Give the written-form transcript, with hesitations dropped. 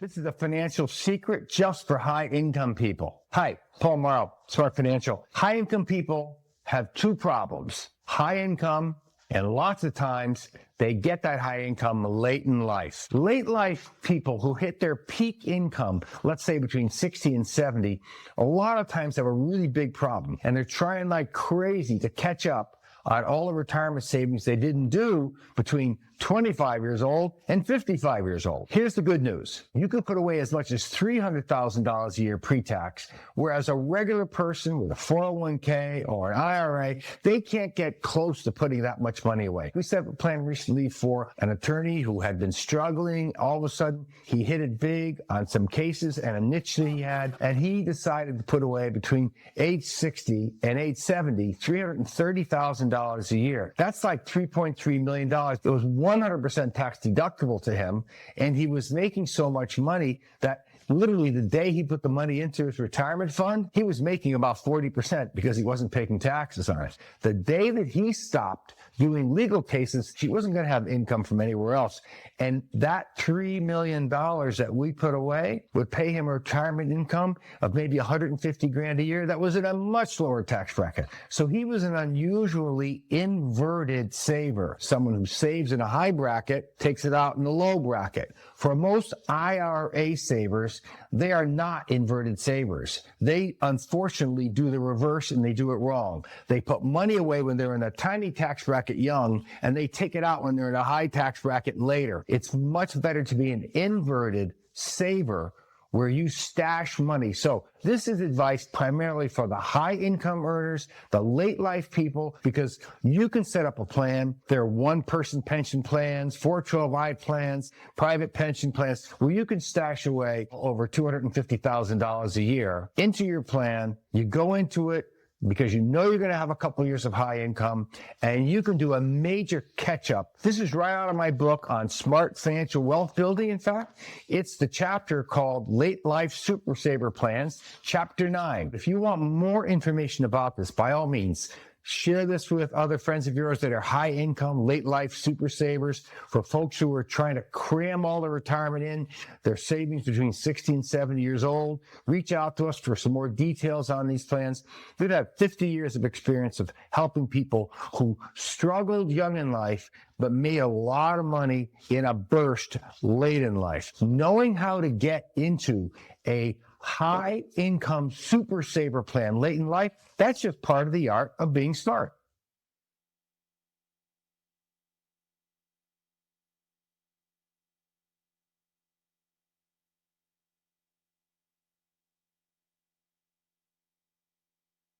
This is a financial secret just for high-income people. Hi, Paul Mauro, Smart Financial. High-income people have two problems: high income, and lots of times they get that high income late in life. Late life people who hit their peak income, let's say between 60 and 70, a lot of times have a really big problem, and they're trying like crazy to catch up on all the retirement savings they didn't do between 25 years old and 55 years old. Here's the good news. You can put away as much as $300,000 a year pre-tax, whereas a regular person with a 401k or an IRA, they can't get close to putting that much money away. We set up a plan recently for an attorney who had been struggling. All of a sudden, he hit it big on some cases and a niche that he had, and he decided to put away between age 60 and age 70, $330,000 a year. That's like $3.3 million. It was 100% tax deductible to him, and he was making so much money that literally the day he put the money into his retirement fund, he was making about 40% because he wasn't paying taxes on it. The day that he stopped doing legal cases, he wasn't going to have income from anywhere else. And that $3 million that we put away would pay him a retirement income of maybe 150 grand a year. That was in a much lower tax bracket. So he was an unusually inverted saver. Someone who saves in a high bracket takes it out in the low bracket. For most IRA savers, they are not inverted savers. They unfortunately do the reverse, and they do it wrong. They put money away when they're in a tiny tax bracket young, and they take it out when they're in a high tax bracket later. It's much better to be an inverted saver where you stash money. So this is advice primarily for the high income earners, the late life people, because you can set up a plan. There are one-person pension plans, 412I plans, private pension plans, where you can stash away over $250,000 a year into your plan. You go into it because you know you're going to have a couple of years of high income, and you can do a major catch-up. This is right out of my book on smart financial wealth building. In fact, it's the chapter called Late Life Super Saver Plans, Chapter 9. If you want more information about this, by all means, share this with other friends of yours that are high income, late life super savers. For folks who are trying to cram all their retirement in, their savings between 60 and 70 years old, reach out to us for some more details on these plans. We've had 50 years of experience of helping people who struggled young in life but made a lot of money in a burst late in life. Knowing how to get into a high income super saver plan late in life, that's just part of the art of being smart.